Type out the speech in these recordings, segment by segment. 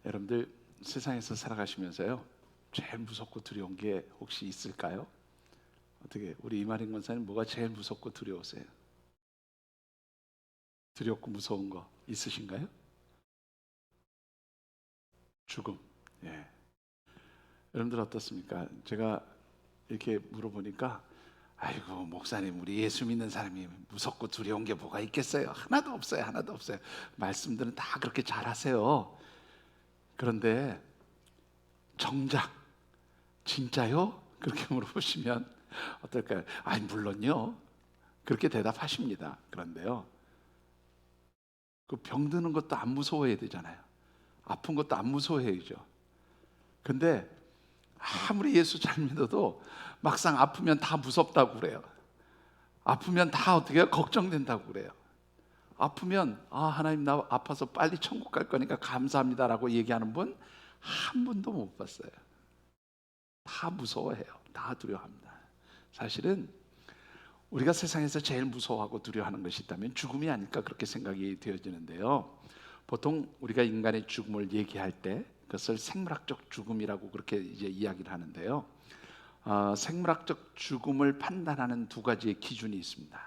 여러분들 세상에서 살아가시면서요, 제일 무섭고 두려운 게 혹시 있을까요? 어떻게 우리 이만희 권사님 뭐가 제일 무섭고 두려우세요? 두렵고 무서운 거 있으신가요? 죽음. 예. 여러분들 어떻습니까? 제가 이렇게 물어보니까 아이고 목사님, 우리 예수 믿는 사람이 무섭고 두려운 게 뭐가 있겠어요? 하나도 없어요. 하나도 없어요. 말씀들은 다 그렇게 잘하세요. 그런데 정작 진짜요? 그렇게 물어보시면 어떨까요? 아니 물론요. 그렇게 대답하십니다. 그런데요, 그 병드는 것도 안 무서워해야 되잖아요. 아픈 것도 안 무서워해야죠. 근데 아무리 예수 잘 믿어도 막상 아프면 다 무섭다고 그래요. 아프면 다 어떻게 해요? 걱정된다고 그래요. 아프면 하나님 나 아파서 빨리 천국 갈 거니까 감사합니다라고 얘기하는 분 한 분도 못 봤어요. 다 무서워해요. 다 두려워합니다. 사실은 우리가 세상에서 제일 무서워하고 두려워하는 것이 있다면 죽음이 아닐까 그렇게 생각이 되어지는데요. 보통 우리가 인간의 죽음을 얘기할 때 그것을 생물학적 죽음이라고 그렇게 이제 이야기를 하는데요. 생물학적 죽음을 판단하는 두 가지의 기준이 있습니다.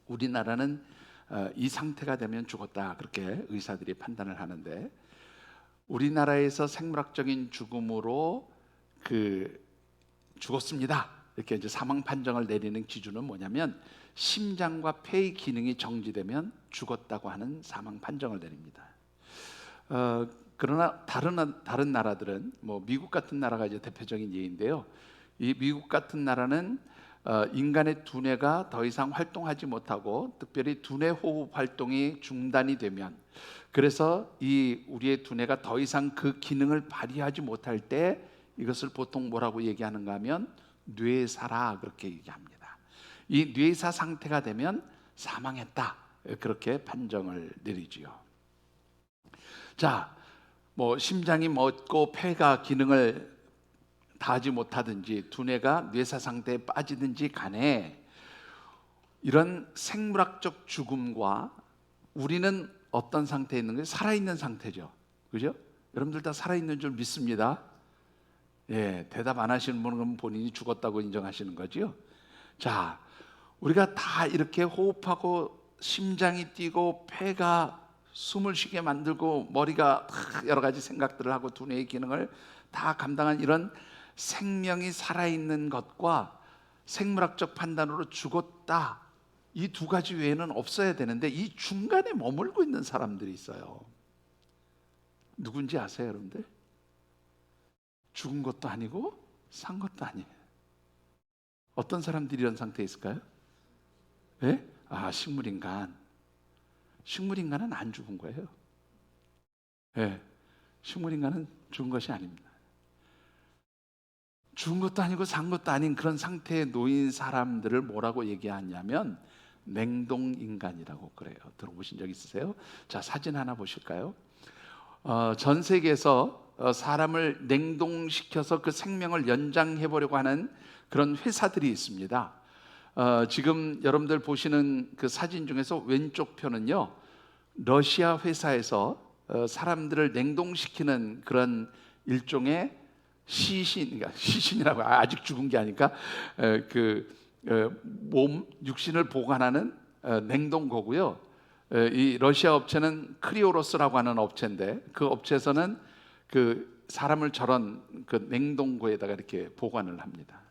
우리나라는 이 상태가 되면 죽었다 그렇게 의사들이 판단을 하는데, 우리나라에서 생물학적인 죽음으로 죽었습니다 이렇게 이제 사망 판정을 내리는 기준은 뭐냐면, 심장과 폐의 기능이 정지되면 죽었다고 하는 사망 판정을 내립니다. 그러나 다른 나라들은 뭐 미국 같은 나라가 이제 대표적인 예인데요. 이 미국 같은 나라는 인간의 두뇌가 더 이상 활동하지 못하고 특별히 두뇌 호흡 활동이 중단이 되면, 그래서 이 우리의 두뇌가 더 이상 그 기능을 발휘하지 못할 때 이것을 보통 뭐라고 얘기하는가 하면 뇌사라 그렇게 얘기합니다. 이 뇌사 상태가 되면 사망했다 그렇게 판정을 내리지요. 자, 뭐 심장이 멎고 폐가 기능을 다하지 못하든지 두뇌가 뇌사 상태에 빠지든지 간에 이런 생물학적 죽음과 우리는 어떤 상태에 있는 거예요? 살아있는 상태죠. 그죠? 여러분들 다 살아있는 줄 믿습니다. 예, 대답 안 하시는 분은 본인이 죽었다고 인정하시는 거죠. 자, 우리가 다 이렇게 호흡하고 심장이 뛰고 폐가 숨을 쉬게 만들고 머리가 여러 가지 생각들을 하고 두뇌의 기능을 다 감당한 이런 생명이 살아있는 것과 생물학적 판단으로 죽었다, 이 두 가지 외에는 없어야 되는데 이 중간에 머물고 있는 사람들이 있어요. 누군지 아세요, 여러분들? 죽은 것도 아니고 산 것도 아니에요. 어떤 사람들이 이런 상태에 있을까요? 예? 식물인간. 식물인간은 안 죽은 거예요. 예. 식물인간은 죽은 것이 아닙니다. 죽은 것도 아니고 산 것도 아닌 그런 상태에 놓인 사람들을 뭐라고 얘기하냐면 냉동인간이라고 그래요. 들어보신 적 있으세요? 자, 사진 하나 보실까요? 전 세계에서 사람을 냉동시켜서 그 생명을 연장해 보려고 하는 그런 회사들이 있습니다. 지금 여러분들 보시는 그 사진 중에서 왼쪽 편은요, 러시아 회사에서 사람들을 냉동시키는 그런 일종의 시신이라고, 아직 죽은 게 아니까 몸 육신을 보관하는 냉동고고요. 이 러시아 업체는 크리오로스라고 하는 업체인데, 그 업체에서는 그 사람을 저런 그 냉동고에다가 이렇게 보관을 합니다.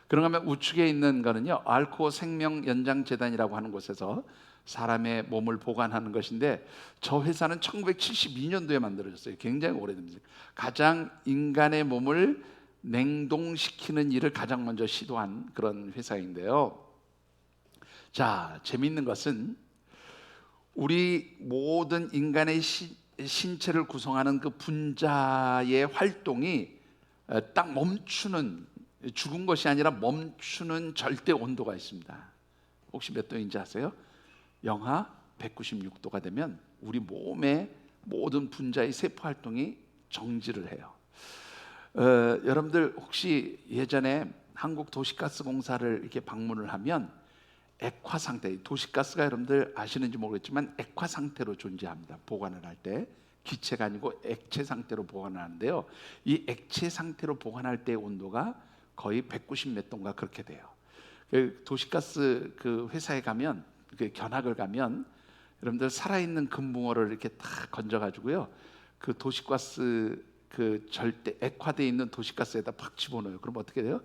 그런가 하면 우측에 있는 거는요, 알코 생명 연장 재단이라고 하는 곳에서 사람의 몸을 보관하는 것인데, 저 회사는 1972년도에 만들어졌어요. 굉장히 오래됩니다. 가장 인간의 몸을 냉동시키는 일을 가장 먼저 시도한 그런 회사인데요. 자, 재미있는 것은 우리 모든 인간의 신체를 구성하는 그 분자의 활동이 딱 멈추는, 죽은 것이 아니라 멈추는 절대 온도가 있습니다. 혹시 몇 도인지 아세요? 영하 196도가 되면 우리 몸의 모든 분자의 세포 활동이 정지를 해요. 여러분들 혹시 예전에 한국 도시가스공사를 이렇게 방문을 하면 액화 상태, 도시가스가 여러분들 아시는지 모르겠지만 액화 상태로 존재합니다. 보관을 할 때 기체가 아니고 액체 상태로 보관하는데요. 이 액체 상태로 보관할 때 온도가 거의 190 몇 도인가 그렇게 돼요. 그 도시가스 그 회사에 가면, 그 견학을 가면 여러분들 살아있는 금붕어를 이렇게 딱 건져가지고요, 그 도시가스 그 절대 액화되어 있는 도시가스에다 팍 집어넣어요. 그럼 어떻게 돼요?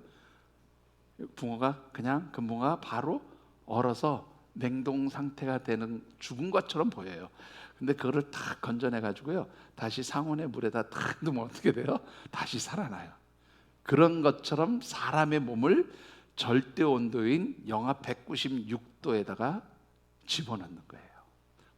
붕어가 그냥 금붕어가 바로 얼어서 냉동 상태가 되는, 죽은 것처럼 보여요. 근데 그거를 탁 건져내 가지고요, 다시 상온의 물에다 탁 넣으면 어떻게 돼요? 다시 살아나요. 그런 것처럼 사람의 몸을 절대 온도인 영하 196도에다가 집어넣는 거예요.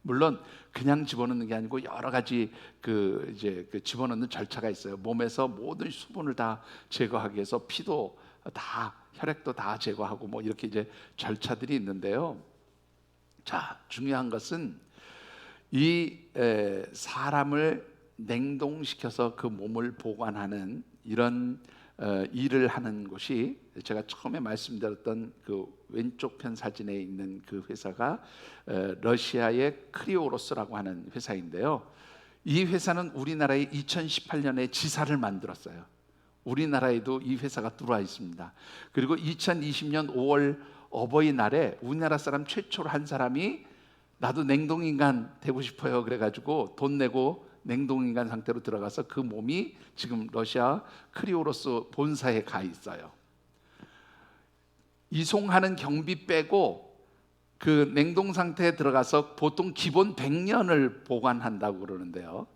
물론 그냥 집어넣는 게 아니고 여러 가지 그 집어넣는 절차가 있어요. 몸에서 모든 수분을 다 제거하기 위해서 피도 다, 혈액도 다 제거하고 뭐 이렇게 이제 절차들이 있는데요. 자, 중요한 것은 이 사람을 냉동시켜서 그 몸을 보관하는 이런 일을 하는 곳이, 제가 처음에 말씀드렸던 그 왼쪽 편 사진에 있는 그 회사가 러시아의 크리오로스라고 하는 회사인데요. 이 회사는 우리나라에 2018년에 지사를 만들었어요. 우리나라에도 이 회사가 들어와 있습니다. 그리고 2020년 5월 어버이날에 우리나라 사람 최초로 한 사람이 나도 냉동인간 되고 싶어요 그래가지고 돈 내고 냉동인간 상태로 들어가서 그 몸이 지금 러시아 크리오로스 본사에 가 있어요. 이송하는 경비 빼고 그 냉동 상태에 들어가서 보통 기본 100년을 보관한다고 그러는데요.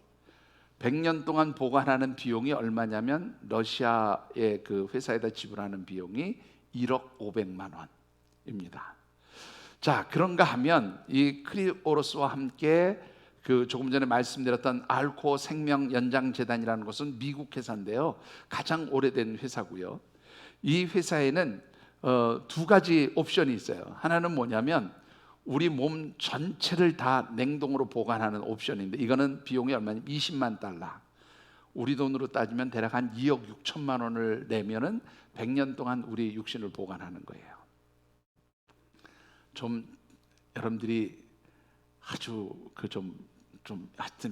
100년 동안 보관하는 비용이 얼마냐면 러시아의 그 회사에다 지불하는 비용이 1억 500만 원입니다. 자, 그런가 하면 이 크리오로스와 함께 그 조금 전에 말씀드렸던 알코 생명 연장 재단이라는 것은 미국 회사인데요. 가장 오래된 회사고요. 이 회사에는 두 가지 옵션이 있어요. 하나는 뭐냐면 우리 몸 전체를 다 냉동으로 보관하는 옵션인데, 이거는 비용이 얼마냐면 20만 달러. 우리 돈으로 따지면 대략 한 2억 6천만 원을 내면은 100년 동안 우리 육신을 보관하는 거예요. 좀 여러분들이 아주 하여튼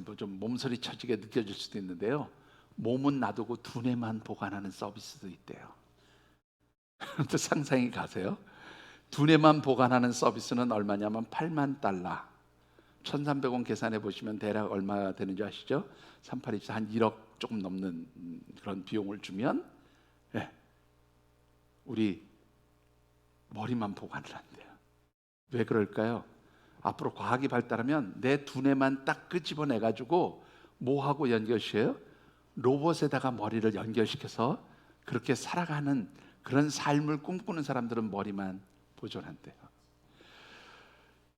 뭐 좀 몸서리 쳐지게 느껴질 수도 있는데요. 몸은 놔두고 두뇌만 보관하는 서비스도 있대요. 또 상상이 가세요? 두뇌만 보관하는 서비스는 얼마냐면 8만 달러. 1,300원 계산해 보시면 대략 얼마 되는지 아시죠? 3824 한 1억 조금 넘는 그런 비용을 주면 우리 머리만 보관을 한대요. 왜 그럴까요? 앞으로 과학이 발달하면 내 두뇌만 딱 끄집어내 가지고 뭐하고 연결시켜요? 로봇에다가 머리를 연결시켜서 그렇게 살아가는 그런 삶을 꿈꾸는 사람들은 머리만 보존한대요.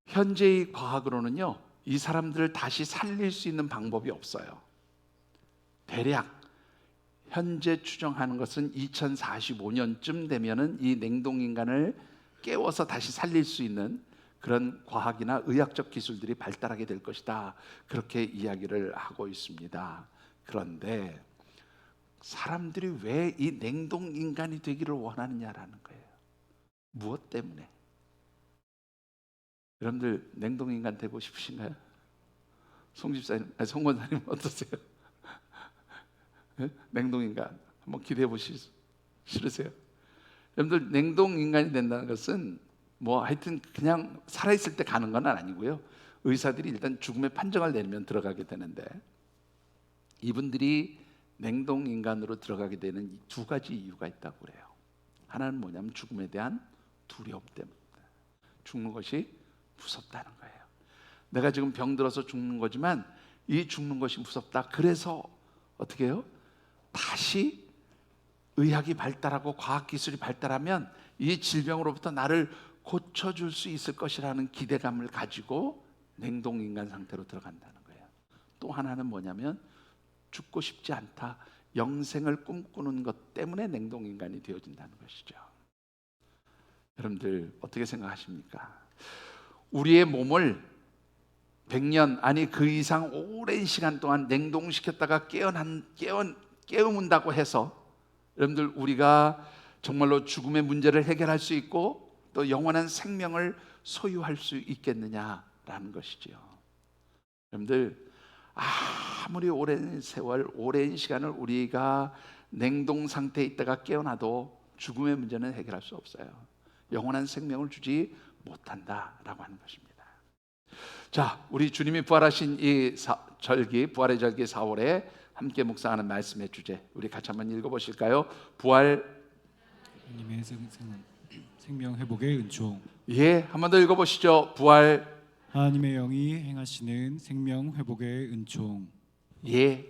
현재의 과학으로는요, 이 사람들을 다시 살릴 수 있는 방법이 없어요. 대략 현재 추정하는 것은 2045년쯤 되면은 이 냉동인간을 깨워서 다시 살릴 수 있는 그런 과학이나 의학적 기술들이 발달하게 될 것이다, 그렇게 이야기를 하고 있습니다. 그런데 사람들이 왜 이 냉동인간이 되기를 원하느냐라는 거예요. 무엇 때문에? 여러분들 냉동인간 되고 싶으신가요? 송 집사님, 송 권사님 어떠세요? 냉동인간 한번 기대해 보시기 싫으세요? 여러분들 냉동인간이 된다는 것은 뭐 하여튼 그냥 살아있을 때 가는 건 아니고요. 의사들이 일단 죽음의 판정을 내리면 들어가게 되는데, 이분들이 냉동인간으로 들어가게 되는 두 가지 이유가 있다고 그래요. 하나는 뭐냐면 죽음에 대한 두려움 때문입니다. 죽는 것이 무섭다는 거예요. 내가 지금 병들어서 죽는 거지만 이 죽는 것이 무섭다. 그래서 어떻게 해요? 다시 의학이 발달하고 과학기술이 발달하면 이 질병으로부터 나를 고쳐줄 수 있을 것이라는 기대감을 가지고 냉동인간 상태로 들어간다는 거예요. 또 하나는 뭐냐면 죽고 싶지 않다, 영생을 꿈꾸는 것 때문에 냉동인간이 되어진다는 것이죠. 여러분들 어떻게 생각하십니까? 우리의 몸을 100년 아니 그 이상 오랜 시간 동안 냉동시켰다가 깨우문다고 해서 여러분들 우리가 정말로 죽음의 문제를 해결할 수 있고 또 영원한 생명을 소유할 수 있겠느냐라는 것이지요. 여러분들 아무리 오랜 세월, 오랜 시간을 우리가 냉동 상태에 있다가 깨어나도 죽음의 문제는 해결할 수 없어요. 영원한 생명을 주지 못한다라고 하는 것입니다. 자, 우리 주님이 부활하신 이 절기, 부활의 절기 4월에 함께 묵상하는 말씀의 주제, 우리 같이 한번 읽어보실까요? 부활 하나님의 생명 회복의 은총. 예, 한 번 더 읽어보시죠. 부활 하나님의 영이 행하시는 생명 회복의 은총. 예,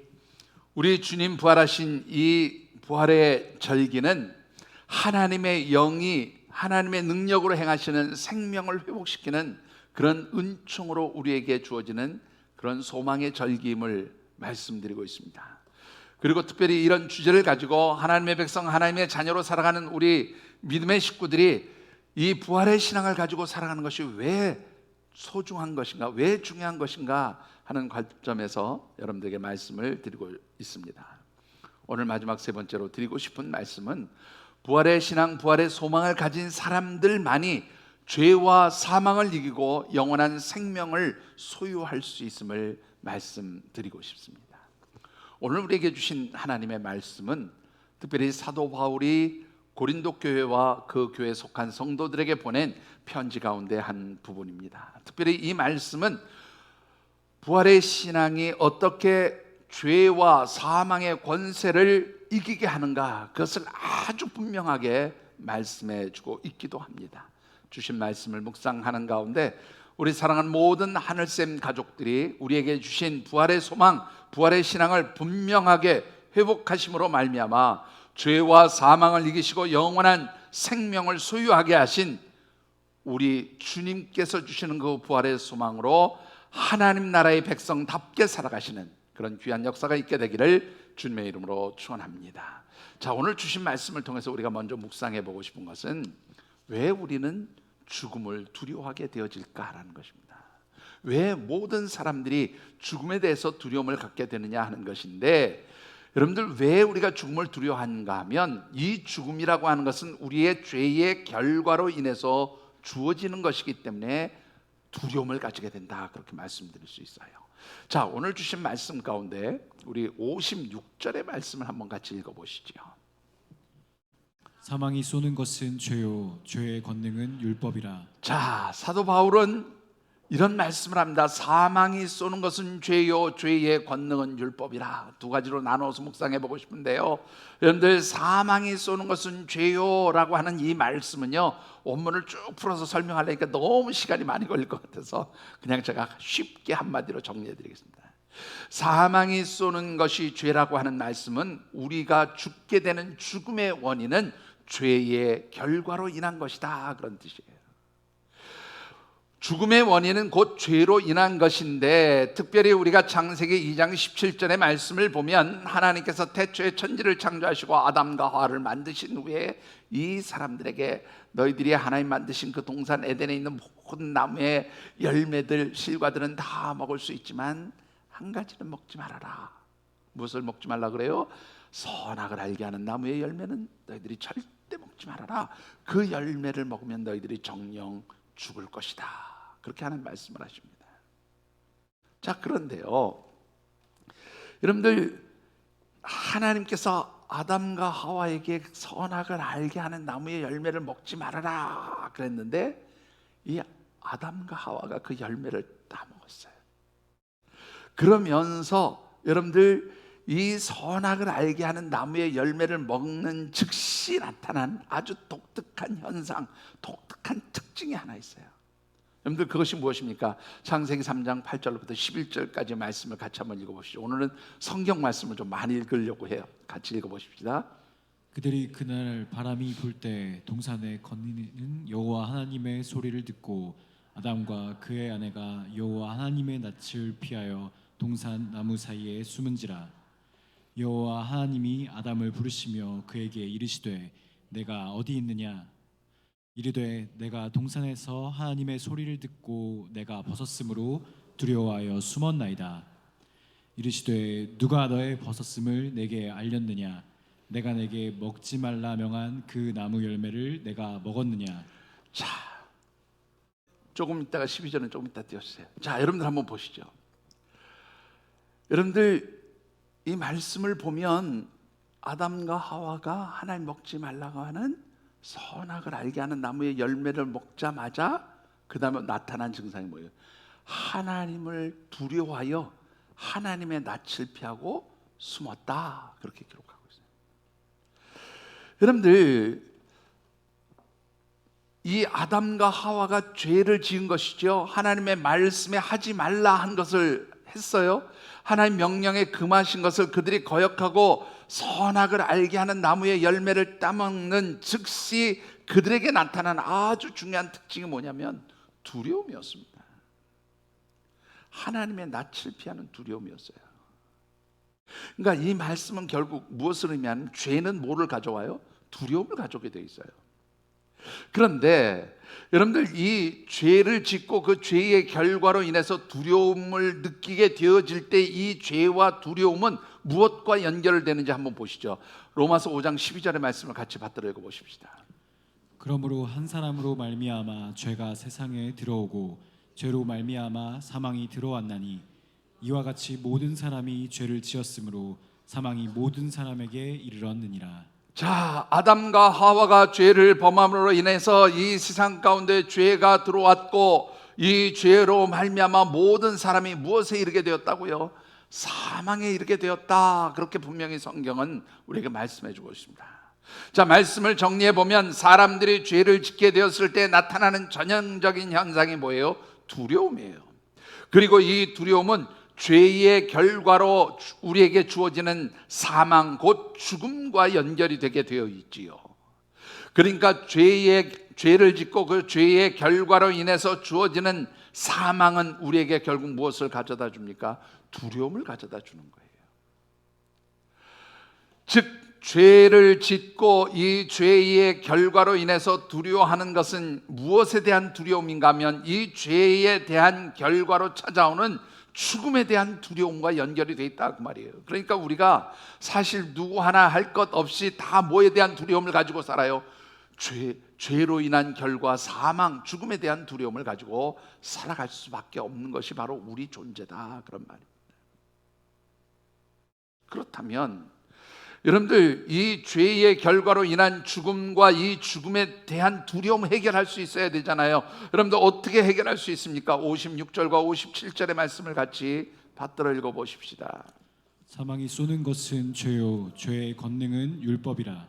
우리 주님 부활하신 이 부활의 절기는 하나님의 영이 하나님의 능력으로 행하시는 생명을 회복시키는 그런 은총으로 우리에게 주어지는 그런 소망의 절기임을 말씀드리고 있습니다. 그리고 특별히 이런 주제를 가지고 하나님의 백성, 하나님의 자녀로 살아가는 우리 믿음의 식구들이 이 부활의 신앙을 가지고 살아가는 것이 왜 소중한 것인가, 왜 중요한 것인가 하는 관점에서 여러분들에게 말씀을 드리고 있습니다. 오늘 마지막 세 번째로 드리고 싶은 말씀은 부활의 신앙, 부활의 소망을 가진 사람들만이 죄와 사망을 이기고 영원한 생명을 소유할 수 있음을 말씀드리고 싶습니다. 오늘 우리에게 주신 하나님의 말씀은 특별히 사도 바울이 고린도 교회와 그 교회에 속한 성도들에게 보낸 편지 가운데 한 부분입니다. 특별히 이 말씀은 부활의 신앙이 어떻게 죄와 사망의 권세를 이기게 하는가, 그것을 아주 분명하게 말씀해 주고 있기도 합니다. 주신 말씀을 묵상하는 가운데 우리 사랑하는 모든 하늘샘 가족들이 우리에게 주신 부활의 소망, 부활의 신앙을 분명하게 회복하심으로 말미암아 죄와 사망을 이기시고 영원한 생명을 소유하게 하신 우리 주님께서 주시는 그 부활의 소망으로 하나님 나라의 백성답게 살아가시는 그런 귀한 역사가 있게 되기를 주님의 이름으로 축원합니다. 자, 오늘 주신 말씀을 통해서 우리가 먼저 묵상해 보고 싶은 것은 왜 우리는 죽음을 두려워하게 되어질까라는 것입니다. 왜 모든 사람들이 죽음에 대해서 두려움을 갖게 되느냐 하는 것인데, 여러분들 왜 우리가 죽음을 두려워하는가 하면 이 죽음이라고 하는 것은 우리의 죄의 결과로 인해서 주어지는 것이기 때문에 두려움을 가지게 된다, 그렇게 말씀드릴 수 있어요. 자, 오늘 주신 말씀 가운데 우리 56절의 말씀을 한번 같이 읽어보시죠. 사망이 쏘는 것은 죄요 죄의 권능은 율법이라. 자, 사도 바울은 이런 말씀을 합니다. 사망이 쏘는 것은 죄요 죄의 권능은 율법이라. 두 가지로 나눠서 묵상해 보고 싶은데요, 여러분들 사망이 쏘는 것은 죄요라고 하는 이 말씀은요, 원문을 쭉 풀어서 설명하려니까 너무 시간이 많이 걸릴 것 같아서 그냥 제가 쉽게 한마디로 정리해 드리겠습니다. 사망이 쏘는 것이 죄라고 하는 말씀은 우리가 죽게 되는 죽음의 원인은 죄의 결과로 인한 것이다, 그런 뜻이에요. 죽음의 원인은 곧 죄로 인한 것인데, 특별히 우리가 창세기 2장 17절의 말씀을 보면 하나님께서 태초에 천지를 창조하시고 아담과 하와를 만드신 후에 이 사람들에게 너희들이 하나님 만드신 그 동산 에덴에 있는 모든 나무의 열매들, 실과들은 다 먹을 수 있지만 한 가지는 먹지 말아라. 무엇을 먹지 말라 그래요? 선악을 알게 하는 나무의 열매는 너희들이 절대 먹지 말아라. 그 열매를 먹으면 너희들이 정령 죽을 것이다, 그렇게 하는 말씀을 하십니다. 자, 그런데요, 여러분들 하나님께서 아담과 하와에게 선악을 알게 하는 나무의 열매를 먹지 말아라 그랬는데 이 아담과 하와가 그 열매를 다 먹었어요. 그러면서 여러분들 이 선악을 알게 하는 나무의 열매를 먹는 즉시 나타난 아주 독특한 현상, 독특한 특징이 하나 있어요. 여러분들 그것이 무엇입니까? 창세기 3장 8절부터 11절까지 말씀을 같이 한번 읽어보시죠. 오늘은 성경 말씀을 좀 많이 읽으려고 해요. 같이 읽어보십시다. 그들이 그날 바람이 불 때 동산에 거니는 여호와 하나님의 소리를 듣고 아담과 그의 아내가 여호와 하나님의 낯을 피하여 동산 나무 사이에 숨은지라. 여호와 하나님이 아담을 부르시며 그에게 이르시되 내가 어디 있느냐. 이르되 내가 동산에서 하나님의 소리를 듣고 내가 벗었으므로 두려워하여 숨었나이다. 이르시되 누가 너의 벗었음을 내게 알렸느냐. 내가 내게 먹지 말라 명한 그 나무 열매를 내가 먹었느냐. 자, 조금 있다가 12절은 조금 있다 띄워주세요. 자, 여러분들 한번 보시죠. 여러분들 이 말씀을 보면 아담과 하와가 하나님 먹지 말라고 하는 선악을 알게 하는 나무의 열매를 먹자마자 그 다음에 나타난 증상이 뭐예요? 하나님을 두려워하여 하나님의 낯을 피하고 숨었다, 그렇게 기록하고 있어요. 여러분들 이 아담과 하와가 죄를 지은 것이죠. 하나님의 말씀에 하지 말라 한 것을 했어요. 하나님 명령에 금하신 것을 그들이 거역하고 선악을 알게 하는 나무의 열매를 따먹는 즉시 그들에게 나타난 아주 중요한 특징이 뭐냐면 두려움이었습니다. 하나님의 낯을 피하는 두려움이었어요. 그러니까 이 말씀은 결국 무엇을 의미하냐면 죄는 뭐를 가져와요? 두려움을 가져오게 돼 있어요. 그런데 여러분들 이 죄를 짓고 그 죄의 결과로 인해서 두려움을 느끼게 되어질 때 이 죄와 두려움은 무엇과 연결되는지 한번 보시죠. 로마서 5장 12절의 말씀을 같이 받들어 읽어보십시다. 그러므로 한 사람으로 말미암아 죄가 세상에 들어오고 죄로 말미암아 사망이 들어왔나니 이와 같이 모든 사람이 죄를 지었으므로 사망이 모든 사람에게 이르렀느니라. 자, 아담과 하와가 죄를 범함으로 인해서 이 세상 가운데 죄가 들어왔고 이 죄로 말미암아 모든 사람이 무엇에 이르게 되었다고요? 사망에 이르게 되었다. 그렇게 분명히 성경은 우리에게 말씀해 주고 있습니다. 자, 말씀을 정리해 보면 사람들이 죄를 짓게 되었을 때 나타나는 전형적인 현상이 뭐예요? 두려움이에요. 그리고 이 두려움은 죄의 결과로 우리에게 주어지는 사망, 곧 죽음과 연결이 되게 되어 있지요. 그러니까 죄를 짓고 그 죄의 결과로 인해서 주어지는 사망은 우리에게 결국 무엇을 가져다 줍니까? 두려움을 가져다 주는 거예요. 즉 죄를 짓고 이 죄의 결과로 인해서 두려워하는 것은 무엇에 대한 두려움인가 하면 이 죄에 대한 결과로 찾아오는 죽음에 대한 두려움과 연결이 되어 있다 그 말이에요. 그러니까 우리가 사실 누구 하나 할 것 없이 다 뭐에 대한 두려움을 가지고 살아요? 죄로 인한 결과 사망, 죽음에 대한 두려움을 가지고 살아갈 수밖에 없는 것이 바로 우리 존재다 그런 말입니다. 그렇다면 여러분들 이 죄의 결과로 인한 죽음과 이 죽음에 대한 두려움을 해결할 수 있어야 되잖아요. 여러분들 어떻게 해결할 수 있습니까? 56절과 57절의 말씀을 같이 받들어 읽어 보십시다. 사망이 쏘는 것은 죄요 죄의 권능은 율법이라.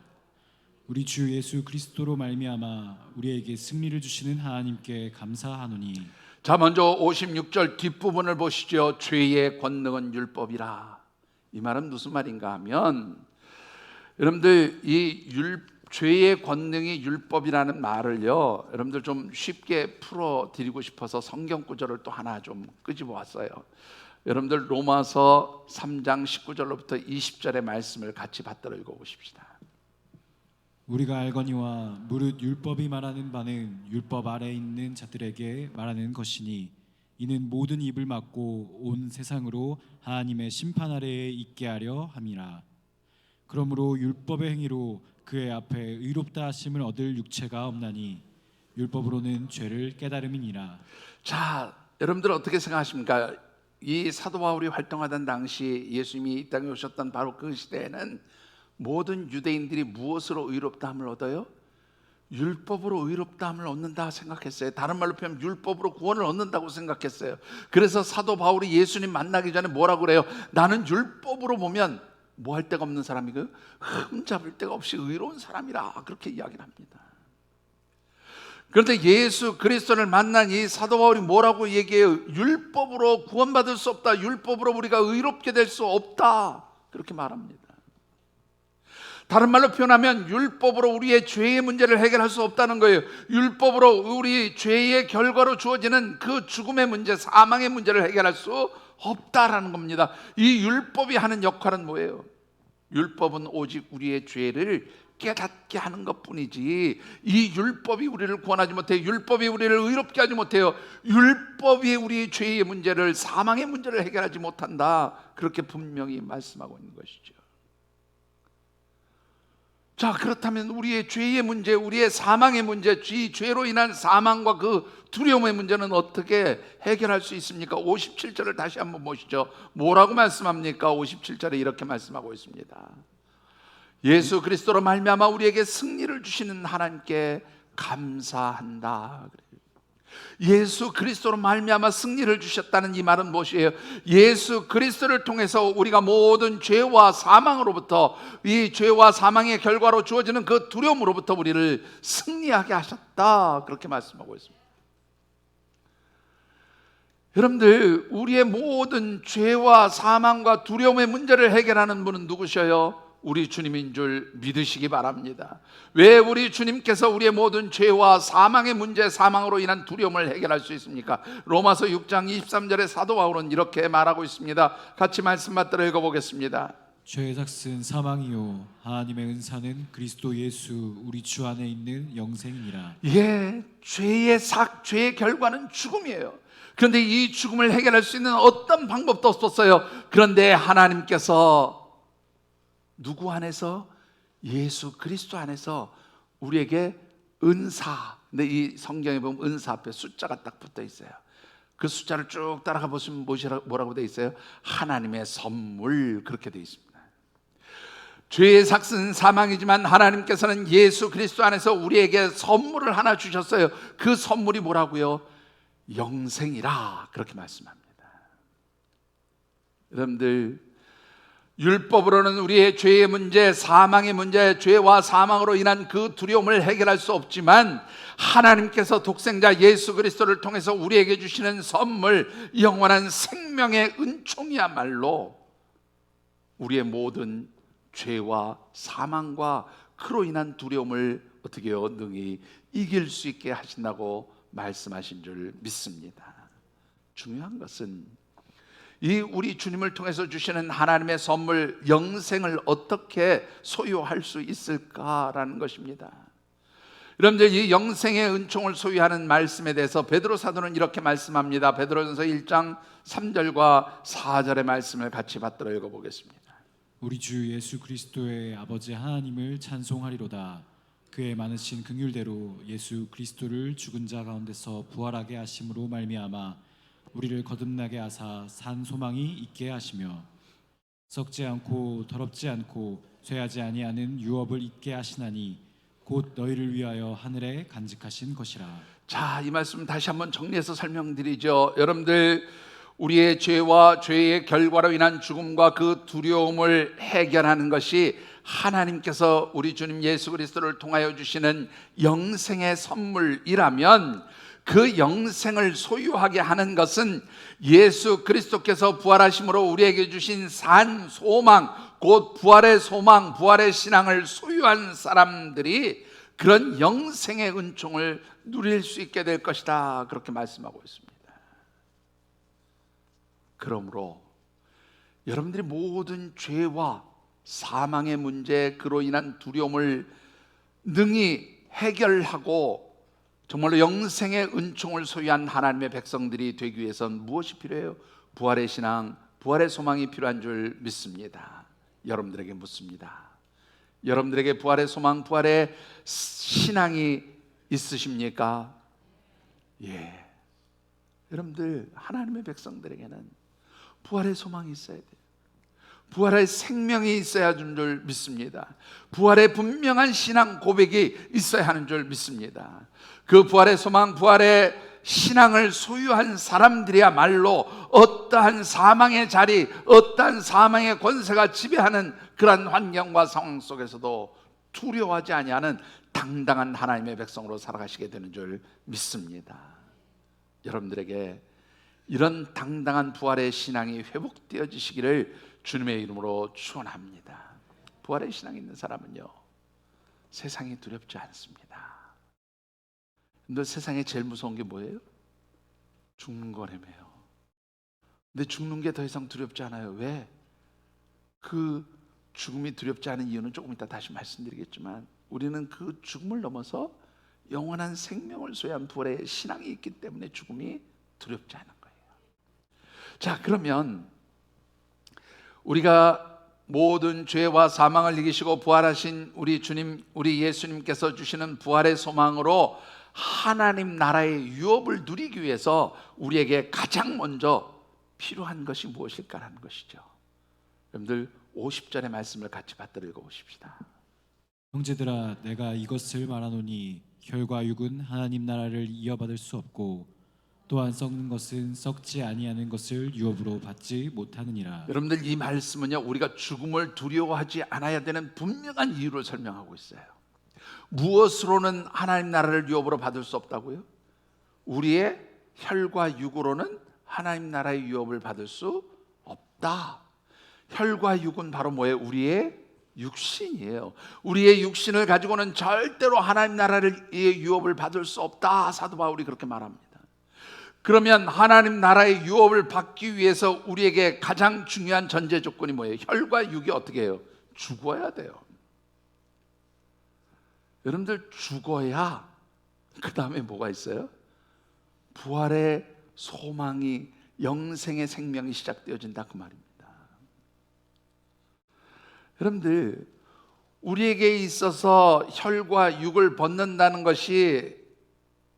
우리 주 예수 그리스도로 말미암아 우리에게 승리를 주시는 하나님께 감사하노니. 자, 먼저 56절 뒷부분을 보시죠. 죄의 권능은 율법이라. 이 말은 무슨 말인가 하면 여러분들 죄의 권능이 율법이라는 말을요, 여러분들 좀 쉽게 풀어 드리고 싶어서 성경 구절을 또 하나 좀 끄집어 왔어요. 여러분들 로마서 3장 19절로부터 20절의 말씀을 같이 받들어 읽어 보십시다. 우리가 알거니와 무릇 율법이 말하는 바는 율법 아래에 있는 자들에게 말하는 것이니 이는 모든 입을 막고 온 세상으로 하나님의 심판 아래에 있게 하려 함이라. 그러므로 율법의 행위로 그의 앞에 의롭다 하심을 얻을 육체가 없나니 율법으로는 죄를 깨달음이니라. 자, 여러분들 어떻게 생각하십니까? 이 사도 바울이 활동하던 당시 예수님이 이 땅에 오셨던 바로 그 시대에는 모든 유대인들이 무엇으로 의롭다함을 얻어요? 율법으로 의롭다함을 얻는다 생각했어요. 다른 말로 표현하면 율법으로 구원을 얻는다고 생각했어요. 그래서 사도 바울이 예수님 만나기 전에 뭐라고 그래요? 나는 율법으로 보면 뭐 할 데가 없는 사람이고요, 흠잡을 데가 없이 의로운 사람이라 그렇게 이야기를 합니다. 그런데 예수 그리스도를 만난 이 사도 바울이 뭐라고 얘기해요? 율법으로 구원받을 수 없다, 율법으로 우리가 의롭게 될 수 없다 그렇게 말합니다. 다른 말로 표현하면 율법으로 우리의 죄의 문제를 해결할 수 없다는 거예요. 율법으로 우리 죄의 결과로 주어지는 그 죽음의 문제, 사망의 문제를 해결할 수 없다라는 겁니다. 이 율법이 하는 역할은 뭐예요? 율법은 오직 우리의 죄를 깨닫게 하는 것뿐이지 이 율법이 우리를 구원하지 못해요. 율법이 우리를 의롭게 하지 못해요. 율법이 우리의 죄의 문제를, 사망의 문제를 해결하지 못한다 그렇게 분명히 말씀하고 있는 것이죠. 자, 그렇다면 우리의 죄의 문제, 우리의 사망의 문제, 죄로 인한 사망과 그 두려움의 문제는 어떻게 해결할 수 있습니까? 57절을 다시 한번 보시죠. 뭐라고 말씀합니까? 57절에 이렇게 말씀하고 있습니다. 예수 그리스도로 말미암아 우리에게 승리를 주시는 하나님께 감사한다. 예수 그리스도로 말미암아 승리를 주셨다는 이 말은 무엇이에요? 예수 그리스도를 통해서 우리가 모든 죄와 사망으로부터, 이 죄와 사망의 결과로 주어지는 그 두려움으로부터 우리를 승리하게 하셨다, 그렇게 말씀하고 있습니다. 여러분들, 우리의 모든 죄와 사망과 두려움의 문제를 해결하는 분은 누구셔요? 우리 주님인 줄 믿으시기 바랍니다. 왜 우리 주님께서 우리의 모든 죄와 사망의 문제, 사망으로 인한 두려움을 해결할 수 있습니까? 로마서 6장 23절에 사도 바울은 이렇게 말하고 있습니다. 같이 말씀 받들어 읽어보겠습니다. 죄의 삭은 사망이요 하나님의 은사는 그리스도 예수 우리 주 안에 있는 영생이니라. 예, 죄의 결과는 죽음이에요. 그런데 이 죽음을 해결할 수 있는 어떤 방법도 없었어요. 그런데 하나님께서 누구 안에서? 예수 그리스도 안에서 우리에게 은사. 근데 이 성경에 보면 은사 앞에 숫자가 딱 붙어 있어요. 그 숫자를 쭉 따라가 보시면 뭐라고 되어 있어요? 하나님의 선물, 그렇게 되어 있습니다. 죄의 삭은 사망이지만 하나님께서는 예수 그리스도 안에서 우리에게 선물을 하나 주셨어요. 그 선물이 뭐라고요? 영생이라, 그렇게 말씀합니다. 여러분들, 율법으로는 우리의 죄의 문제, 사망의 문제, 죄와 사망으로 인한 그 두려움을 해결할 수 없지만 하나님께서 독생자 예수 그리스도를 통해서 우리에게 주시는 선물, 영원한 생명의 은총이야말로 우리의 모든 죄와 사망과 그로 인한 두려움을 어떻게 해요? 능히 이길 수 있게 하신다고 말씀하신 줄 믿습니다. 중요한 것은 이 우리 주님을 통해서 주시는 하나님의 선물, 영생을 어떻게 소유할 수 있을까라는 것입니다. 여러분들, 이 영생의 은총을 소유하는 말씀에 대해서 베드로 사도는 이렇게 말씀합니다. 베드로전서 1장 3절과 4절의 말씀을 같이 받들어 읽어보겠습니다. 우리 주 예수 그리스도의 아버지 하나님을 찬송하리로다. 그의 많으신 긍휼대로 예수 그리스도를 죽은 자 가운데서 부활하게 하심으로 말미암아 우리를 거듭나게 하사 산 소망이 있게 하시며 썩지 않고 더럽지 않고 쇠하지 아니하는 유업을 있게 하시나니 곧 너희를 위하여 하늘에 간직하신 것이라. 자, 이 말씀 다시 한번 정리해서 설명드리죠. 여러분들, 우리의 죄와 죄의 결과로 인한 죽음과 그 두려움을 해결하는 것이 하나님께서 우리 주님 예수 그리스도를 통하여 주시는 영생의 선물이라면, 그 영생을 소유하게 하는 것은 예수 그리스도께서 부활하심으로 우리에게 주신 산 소망, 곧 부활의 소망, 부활의 신앙을 소유한 사람들이 그런 영생의 은총을 누릴 수 있게 될 것이다, 그렇게 말씀하고 있습니다. 그러므로 여러분들이 모든 죄와 사망의 문제, 그로 인한 두려움을 능히 해결하고 정말로 영생의 은총을 소유한 하나님의 백성들이 되기 위해서는 무엇이 필요해요? 부활의 신앙, 부활의 소망이 필요한 줄 믿습니다. 여러분들에게 묻습니다. 여러분들에게 부활의 소망, 부활의 신앙이 있으십니까? 예. 여러분들, 하나님의 백성들에게는 부활의 소망이 있어야 돼요. 부활의 생명이 있어야 하는 줄 믿습니다. 부활의 분명한 신앙 고백이 있어야 하는 줄 믿습니다. 그 부활의 소망, 부활의 신앙을 소유한 사람들이야말로 어떠한 사망의 자리, 어떠한 사망의 권세가 지배하는 그러한 환경과 상황 속에서도 두려워하지 아니하는 당당한 하나님의 백성으로 살아가시게 되는 줄 믿습니다. 여러분들에게 이런 당당한 부활의 신앙이 회복되어지시기를 주님의 이름으로 축원합니다. 부활의 신앙이 있는 사람은요, 세상이 두렵지 않습니다. 근데 세상에 제일 무서운 게 뭐예요? 죽는 거라며요. 근데 죽는 게 더 이상 두렵지 않아요. 왜? 그 죽음이 두렵지 않은 이유는 조금 이따 다시 말씀드리겠지만, 우리는 그 죽음을 넘어서 영원한 생명을 소유한 부활의 신앙이 있기 때문에 죽음이 두렵지 않은 거예요. 자, 그러면 우리가 모든 죄와 사망을 이기시고 부활하신 우리 주님, 우리 예수님께서 주시는 부활의 소망으로 하나님 나라의 유업을 누리기 위해서 우리에게 가장 먼저 필요한 것이 무엇일까라는 것이죠. 여러분들 50절의 말씀을 같이 받들어 읽어보십시다. 형제들아, 내가 이것을 말하노니 혈과 육은 하나님 나라를 이어받을 수 없고 또한 썩는 것은 썩지 아니하는 것을 유업으로 받지 못하느니라. 여러분들 이 말씀은요, 우리가 죽음을 두려워하지 않아야 되는 분명한 이유를 설명하고 있어요. 무엇으로는 하나님 나라를 유업으로 받을 수 없다고요? 우리의 혈과 육으로는 하나님 나라의 유업을 받을 수 없다. 혈과 육은 바로 뭐예요? 우리의 육신이에요. 우리의 육신을 가지고는 절대로 하나님 나라의 유업을 받을 수 없다. 사도 바울이 그렇게 말합니다. 그러면 하나님 나라의 유업을 받기 위해서 우리에게 가장 중요한 전제 조건이 뭐예요? 혈과 육이 어떻게 해요? 죽어야 돼요. 여러분들 죽어야 그 다음에 뭐가 있어요? 부활의 소망이, 영생의 생명이 시작되어진다 그 말입니다. 여러분들 우리에게 있어서 혈과 육을 벗는다는 것이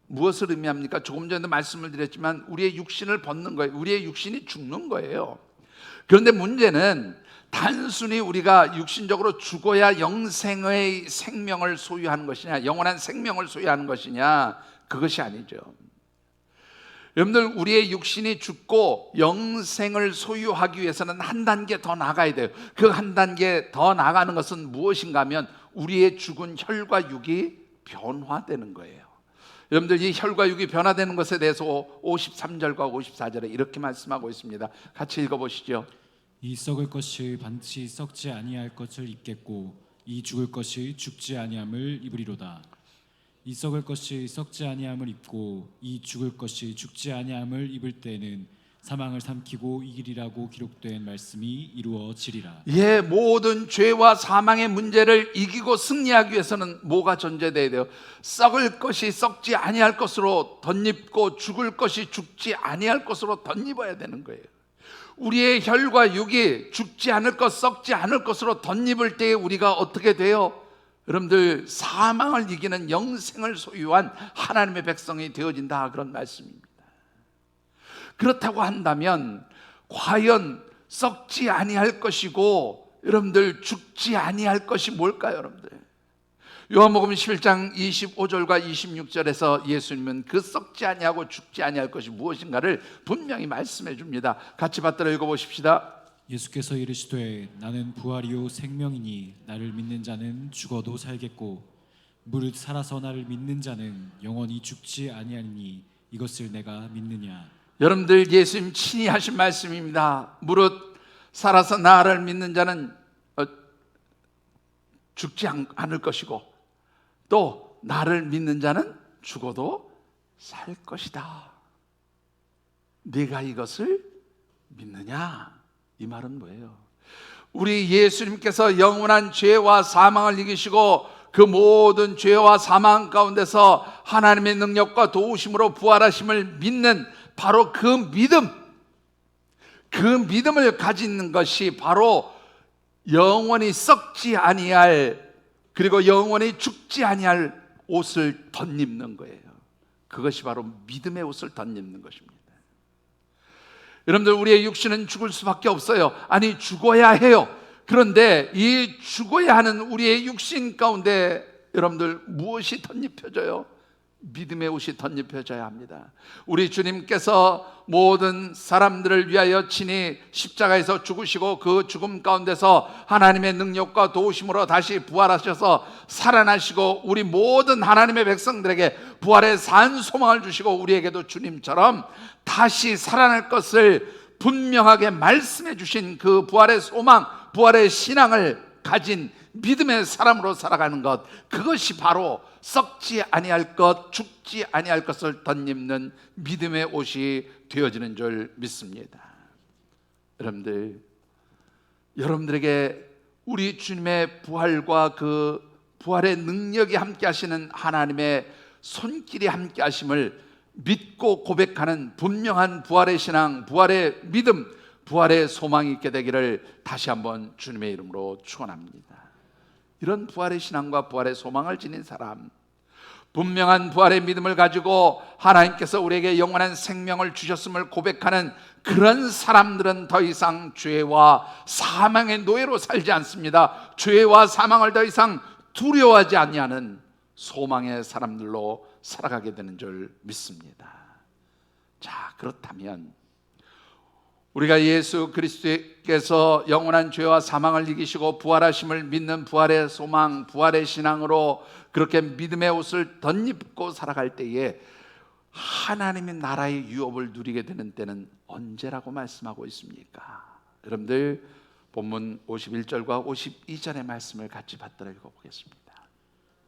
무엇을 의미합니까? 조금 전에도 말씀을 드렸지만 우리의 육신을 벗는 거예요. 우리의 육신이 죽는 거예요. 그런데 문제는 단순히 우리가 육신적으로 죽어야 영생의 생명을 소유하는 것이냐, 영원한 생명을 소유하는 것이냐, 그것이 아니죠. 여러분들 우리의 육신이 죽고 영생을 소유하기 위해서는 한 단계 더 나가야 돼요. 그 한 단계 더 나가는 것은 무엇인가 하면 우리의 죽은 혈과 육이 변화되는 거예요. 여러분들 이 혈과 육이 변화되는 것에 대해서 53절과 54절에 이렇게 말씀하고 있습니다. 같이 읽어보시죠. 이 썩을 것이 반드시 썩지 아니할 것을 입겠고 이 죽을 것이 죽지 아니함을 입으리로다. 이 썩을 것이 썩지 아니함을 입고 이 죽을 것이 죽지 아니함을 입을 때에는 사망을 삼키고 이기리라고 기록된 말씀이 이루어지리라. 예, 모든 죄와 사망의 문제를 이기고 승리하기 위해서는 뭐가 전제돼야 돼요? 썩을 것이 썩지 아니할 것으로 덧입고 죽을 것이 죽지 아니할 것으로 덧입어야 되는 거예요. 우리의 혈과 육이 죽지 않을 것, 썩지 않을 것으로 덧입을 때에 우리가 어떻게 돼요? 여러분들 사망을 이기는 영생을 소유한 하나님의 백성이 되어진다, 그런 말씀입니다. 그렇다고 한다면 과연 썩지 아니할 것이고 여러분들 죽지 아니할 것이 뭘까요? 여러분들 요한복음 11장 25절과 26절에서 예수님은 그 썩지 아니하고 죽지 아니할 것이 무엇인가를 분명히 말씀해 줍니다. 같이 받들어 읽어보십시다. 예수께서 이르시되 나는 부활이요 생명이니 나를 믿는 자는 죽어도 살겠고 무릇 살아서 나를 믿는 자는 영원히 죽지 아니하니 이것을 내가 믿느냐. 여러분들 예수님 친히 하신 말씀입니다. 무릇 살아서 나를 믿는 자는 죽지 않을 것이고 또 나를 믿는 자는 죽어도 살 것이다. 네가 이것을 믿느냐? 이 말은 뭐예요? 우리 예수님께서 영원한 죄와 사망을 이기시고 그 모든 죄와 사망 가운데서 하나님의 능력과 도우심으로 부활하심을 믿는 바로 그 믿음을 가지는 것이 바로 영원히 썩지 아니할, 그리고 영원히 죽지 아니할 옷을 덧입는 거예요. 그것이 바로 믿음의 옷을 덧입는 것입니다. 여러분들 우리의 육신은 죽을 수밖에 없어요. 아니 죽어야 해요. 그런데 이 죽어야 하는 우리의 육신 가운데 여러분들 무엇이 덧입혀져요? 믿음의 옷이 덧입혀져야 합니다. 우리 주님께서 모든 사람들을 위하여 친히 십자가에서 죽으시고 그 죽음 가운데서 하나님의 능력과 도우심으로 다시 부활하셔서 살아나시고 우리 모든 하나님의 백성들에게 부활의 산 소망을 주시고 우리에게도 주님처럼 다시 살아날 것을 분명하게 말씀해 주신 그 부활의 소망, 부활의 신앙을 가진 믿음의 사람으로 살아가는 것, 그것이 바로 썩지 아니할 것, 죽지 아니할 것을 덧입는 믿음의 옷이 되어지는 줄 믿습니다. 여러분들에게 우리 주님의 부활과 그 부활의 능력이 함께 하시는 하나님의 손길이 함께 하심을 믿고 고백하는 분명한 부활의 신앙, 부활의 믿음, 부활의 소망이 있게 되기를 다시 한번 주님의 이름으로 축원합니다. 이런 부활의 신앙과 부활의 소망을 지닌 사람, 분명한 부활의 믿음을 가지고 하나님께서 우리에게 영원한 생명을 주셨음을 고백하는 그런 사람들은 더 이상 죄와 사망의 노예로 살지 않습니다. 죄와 사망을 더 이상 두려워하지 아니하는 소망의 사람들로 살아가게 되는 줄 믿습니다. 자, 그렇다면 우리가 예수 그리스도께서 영원한 죄와 사망을 이기시고 부활하심을 믿는 부활의 소망, 부활의 신앙으로 그렇게 믿음의 옷을 덧입고 살아갈 때에 하나님의 나라의 유업을 누리게 되는 때는 언제라고 말씀하고 있습니까? 여러분들 본문 51절과 52절의 말씀을 같이 받들어 읽어보겠습니다.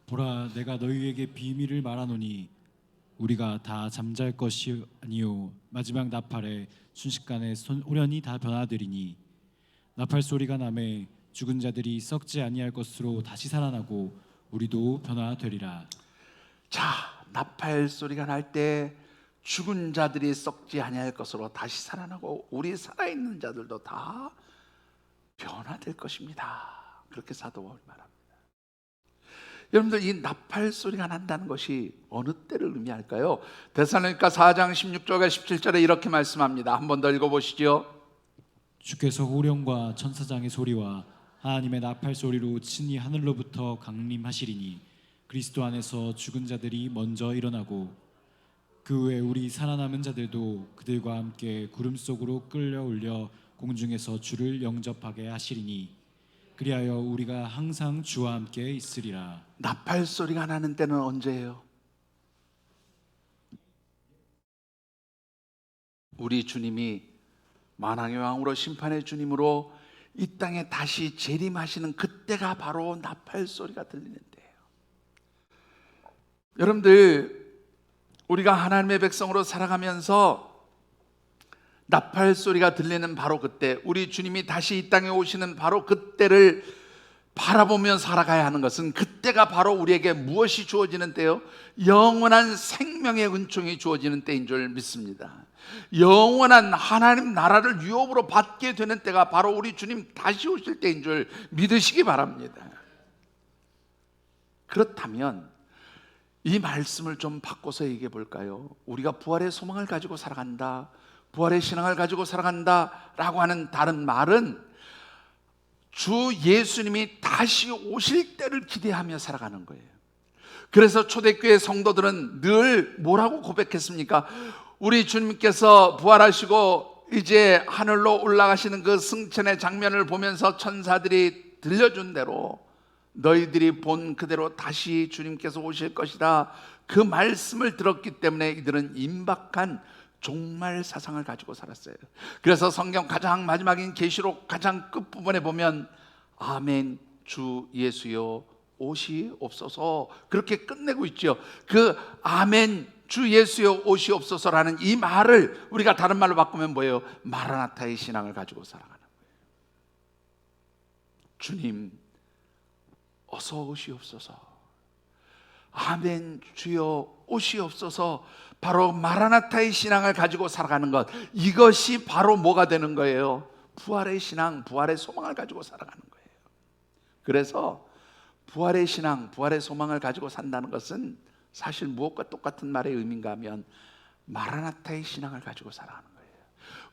보라, 내가 너희에게 비밀을 말하노니 우리가 다 잠잘 것이 아니요 마지막 나팔에 순식간에 소련이 다 변화되리니 나팔 소리가 나매 죽은 자들이 썩지 아니할 것으로 다시 살아나고 우리도 변화되리라. 자, 나팔 소리가 날 때 죽은 자들이 썩지 아니할 것으로 다시 살아나고 우리 살아있는 자들도 다 변화될 것입니다. 그렇게 사도 바울이 말합니다. 여러분들, 이 나팔 소리가 난다는 것이 어느 때를 의미할까요? 데살로니가 4장 16절과 17절에 이렇게 말씀합니다. 한 번 더 읽어보시죠. 주께서 호령과 천사장의 소리와 하나님의 나팔 소리로 친히 하늘로부터 강림하시리니 그리스도 안에서 죽은 자들이 먼저 일어나고 그 후에 우리 살아남은 자들도 그들과 함께 구름 속으로 끌려 올려 공중에서 주를 영접하게 하시리니 그리하여 우리가 항상 주와 함께 있으리라. 나팔 소리가 나는 때는 언제예요? 우리 주님이 만왕의 왕으로 심판의 주님으로 이 땅에 다시 재림하시는 그때가 바로 나팔 소리가 들리는 때예요. 여러분들, 우리가 하나님의 백성으로 살아가면서 나팔 소리가 들리는 바로 그때, 우리 주님이 다시 이 땅에 오시는 바로 그때를 바라보며 살아가야 하는 것은, 그때가 바로 우리에게 무엇이 주어지는 때요? 영원한 생명의 은총이 주어지는 때인 줄 믿습니다. 영원한 하나님 나라를 유업으로 받게 되는 때가 바로 우리 주님 다시 오실 때인 줄 믿으시기 바랍니다. 그렇다면 이 말씀을 좀 바꿔서 얘기해 볼까요? 우리가 부활의 소망을 가지고 살아간다, 부활의 신앙을 가지고 살아간다 라고 하는 다른 말은 주 예수님이 다시 오실 때를 기대하며 살아가는 거예요. 그래서 초대교회 성도들은 늘 뭐라고 고백했습니까? 우리 주님께서 부활하시고 이제 하늘로 올라가시는 그 승천의 장면을 보면서 천사들이 들려준 대로 너희들이 본 그대로 다시 주님께서 오실 것이다, 그 말씀을 들었기 때문에 이들은 임박한 종말 사상을 가지고 살았어요. 그래서 성경 가장 마지막인 계시록 가장 끝부분에 보면 아멘 주 예수여 오시옵소서 그렇게 끝내고 있죠. 그 아멘 주 예수여 오시옵소서라는 이 말을 우리가 다른 말로 바꾸면 뭐예요? 마라나타의 신앙을 가지고 살아가는 거예요. 주님 어서 오시옵소서, 아멘 주여 오시옵소서, 바로 마라나타의 신앙을 가지고 살아가는 것, 이것이 바로 뭐가 되는 거예요? 부활의 신앙, 부활의 소망을 가지고 살아가는 거예요. 그래서 부활의 신앙, 부활의 소망을 가지고 산다는 것은 사실 무엇과 똑같은 말의 의미인가 하면 마라나타의 신앙을 가지고 살아가는 거예요.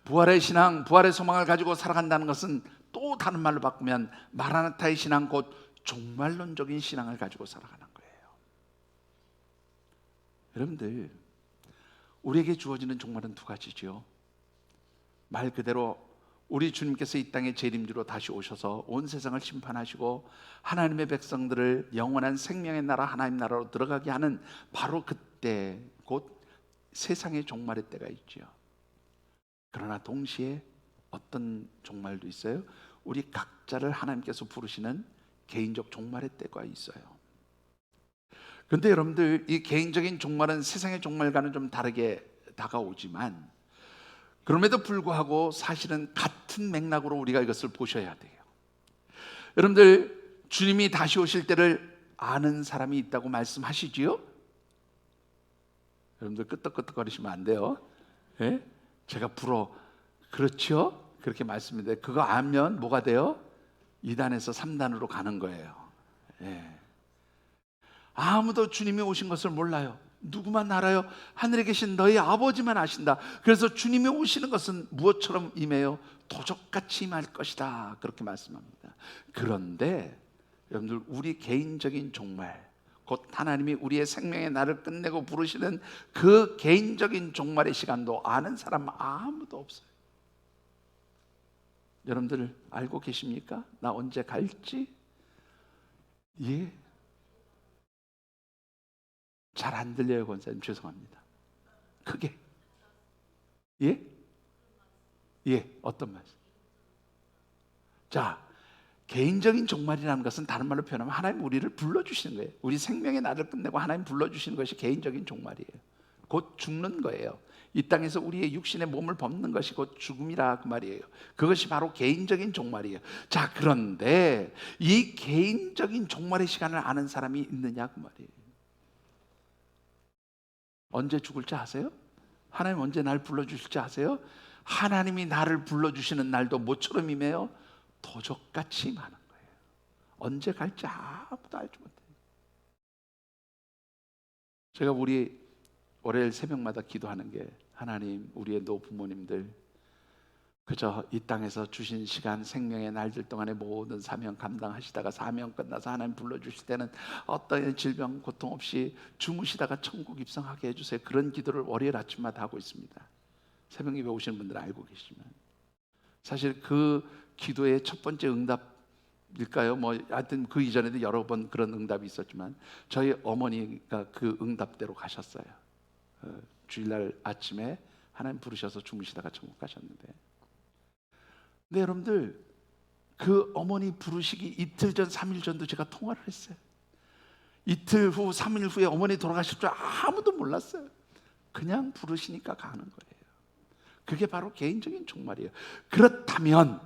부활의 신앙, 부활의 소망을 가지고 살아간다는 것은 또 다른 말로 바꾸면 마라나타의 신앙, 곧 종말론적인 신앙을 가지고 살아가는 거예요. 여러분들, 우리에게 주어지는 종말은 두 가지죠. 말 그대로 우리 주님께서 이 땅의 재림주로 다시 오셔서 온 세상을 심판하시고 하나님의 백성들을 영원한 생명의 나라, 하나님 나라로 들어가게 하는 바로 그때, 곧 세상의 종말의 때가 있죠. 그러나 동시에 어떤 종말도 있어요? 우리 각자를 하나님께서 부르시는 개인적 종말의 때가 있어요. 그런데 여러분들, 이 개인적인 종말은 세상의 종말과는 좀 다르게 다가오지만 그럼에도 불구하고 사실은 같은 맥락으로 우리가 이것을 보셔야 돼요. 여러분들, 주님이 다시 오실 때를 아는 사람이 있다고 말씀하시지요? 여러분들 끄떡끄떡거리시면 안 돼요. 예? 제가 그렇죠? 그렇게 말씀인데 그거 알면 뭐가 돼요? 2단에서 3단으로 가는 거예요. 예. 아무도 주님이 오신 것을 몰라요. 누구만 알아요? 하늘에 계신 너희 아버지만 아신다. 그래서 주님이 오시는 것은 무엇처럼 임해요? 도적같이 임할 것이다. 그렇게 말씀합니다. 그런데 여러분들, 우리 개인적인 종말, 곧 하나님이 우리의 생명의 날을 끝내고 부르시는 그 개인적인 종말의 시간도 아는 사람 아무도 없어요. 여러분들 알고 계십니까? 나 언제 갈지? 예. 잘 안 들려요, 권사님. 죄송합니다. 크게. 예? 예, 어떤 말씀? 자, 개인적인 종말이라는 것은 다른 말로 표현하면 하나님 우리를 불러주시는 거예요. 우리 생명의 날을 끝내고 하나님 불러주시는 것이 개인적인 종말이에요. 곧 죽는 거예요. 이 땅에서 우리의 육신의 몸을 벗는 것이 곧 죽음이라 그 말이에요. 그것이 바로 개인적인 종말이에요. 자, 그런데 이 개인적인 종말의 시간을 아는 사람이 있느냐 그 말이에요. 언제 죽을지 아세요? 하나님 언제 날 불러주실지 아세요? 하나님이 나를 불러주시는 날도 뭐처럼 임해요? 도적같이 임하는 거예요. 언제 갈지 아무도 알지 못해요. 제가 우리 월요일 새벽마다 기도하는 게, 하나님 우리의 노부모님들 그저 이 땅에서 주신 시간, 생명의 날들 동안에 모든 사명 감당하시다가 사명 끝나서 하나님 불러주실 때는 어떤 질병 고통 없이 주무시다가 천국 입성하게 해주세요. 그런 기도를 월요일 아침마다 하고 있습니다. 새벽 예배 오시는 분들은 알고 계시지만, 사실 그 기도의 첫 번째 응답일까요? 하여튼 그 이전에도 여러 번 그런 응답이 있었지만 저희 어머니가 그 응답대로 가셨어요. 주일날 아침에 하나님 부르셔서 주무시다가 천국 가셨는데, 근데 여러분들 그 어머니 부르시기 이틀 전, 3일 전도 제가 통화를 했어요. 이틀 후, 3일 후에 어머니 돌아가실 줄 아무도 몰랐어요. 그냥 부르시니까 가는 거예요. 그게 바로 개인적인 종말이에요. 그렇다면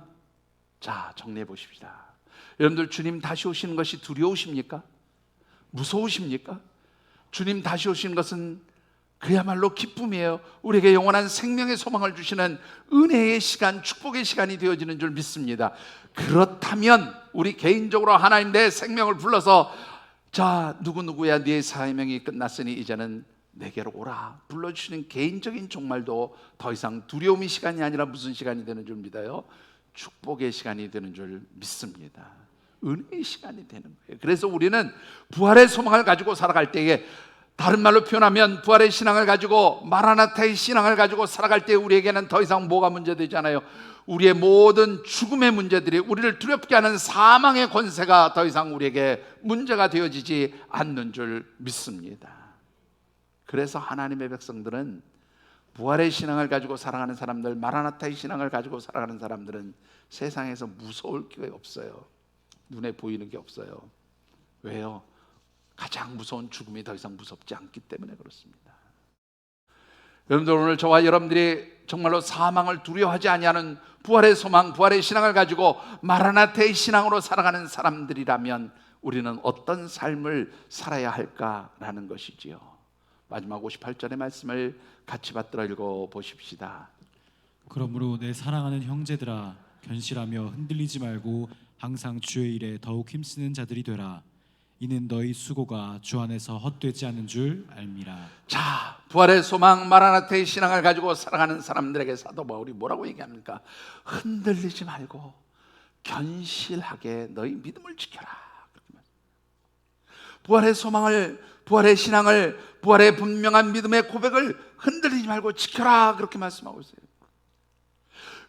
자, 정리해 보십시다. 여러분들, 주님 다시 오시는 것이 두려우십니까? 무서우십니까? 주님 다시 오시는 것은 그야말로 기쁨이에요. 우리에게 영원한 생명의 소망을 주시는 은혜의 시간, 축복의 시간이 되어지는 줄 믿습니다. 그렇다면 우리 개인적으로 하나님 내 생명을 불러서, 자, 누구누구야 네 사명이 끝났으니 이제는 내게로 오라 불러주시는 개인적인 종말도 더 이상 두려움의 시간이 아니라 무슨 시간이 되는 줄 믿어요? 축복의 시간이 되는 줄 믿습니다. 은혜의 시간이 되는 거예요. 그래서 우리는 부활의 소망을 가지고 살아갈 때에, 다른 말로 표현하면 부활의 신앙을 가지고, 마라나타의 신앙을 가지고 살아갈 때 우리에게는 더 이상 뭐가 문제되잖아요. 우리의 모든 죽음의 문제들이, 우리를 두렵게 하는 사망의 권세가 더 이상 우리에게 문제가 되어지지 않는 줄 믿습니다. 그래서 하나님의 백성들은, 부활의 신앙을 가지고 살아가는 사람들, 마라나타의 신앙을 가지고 살아가는 사람들은 세상에서 무서울 게 없어요. 눈에 보이는 게 없어요. 왜요? 가장 무서운 죽음이 더 이상 무섭지 않기 때문에 그렇습니다. 여러분들, 오늘 저와 여러분들이 정말로 사망을 두려워하지 아니하는 부활의 소망, 부활의 신앙을 가지고 마라나타의 신앙으로 살아가는 사람들이라면 우리는 어떤 삶을 살아야 할까라는 것이지요. 마지막 58절의 말씀을 같이 받들어 읽어보십시다. 그러므로 내 사랑하는 형제들아, 견실하며 흔들리지 말고 항상 주의 일에 더욱 힘쓰는 자들이 되라. 이는 너희 수고가 주 안에서 헛되지 않은 줄 알미라. 자, 부활의 소망, 마라나타의 신앙을 가지고 살아가는 사람들에게 사도 바울이 뭐라고 얘기합니까? 흔들리지 말고 견실하게 너희 믿음을 지켜라. 부활의 소망을, 부활의 신앙을, 부활의 분명한 믿음의 고백을 흔들리지 말고 지켜라, 그렇게 말씀하고 있어요.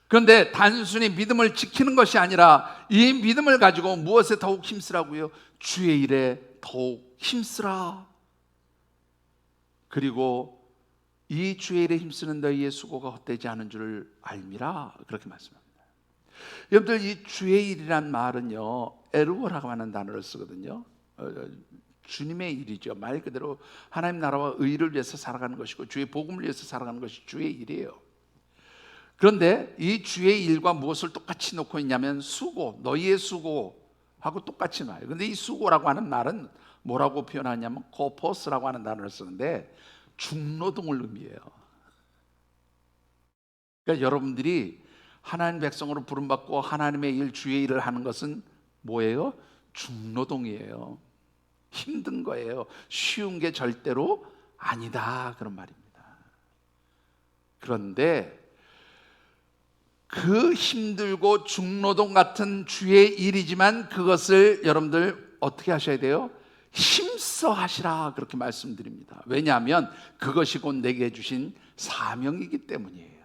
그런데 단순히 믿음을 지키는 것이 아니라 이 믿음을 가지고 무엇에 더욱 힘쓰라고요? 주의 일에 더욱 힘쓰라. 그리고 이 주의 일에 힘쓰는 너희의 수고가 헛되지 않은 줄 알미라, 그렇게 말씀합니다. 여러분들, 이 주의 일이란 말은요, 에르워라고 하는 단어를 쓰거든요. 주님의 일이죠. 말 그대로 하나님 나라와 의를 위해서 살아가는 것이고 주의 복음을 위해서 살아가는 것이 주의 일이에요. 그런데 이 주의 일과 무엇을 똑같이 놓고 있냐면 수고, 너희의 수고하고 똑같이 놔요. 그런데 이 수고라고 하는 말은 뭐라고 표현하냐면 코포스라고 하는 단어를 쓰는데 중노동을 의미해요. 그러니까 여러분들이 하나님 백성으로 부름받고 하나님의 일, 주의 일을 하는 것은 뭐예요? 중노동이에요. 힘든 거예요. 쉬운 게 절대로 아니다, 그런 말입니다. 그런데 그 힘들고 중노동 같은 주의 일이지만 그것을 여러분들 어떻게 하셔야 돼요? 힘써 하시라, 그렇게 말씀드립니다. 왜냐하면 그것이 곧 내게 주신 사명이기 때문이에요.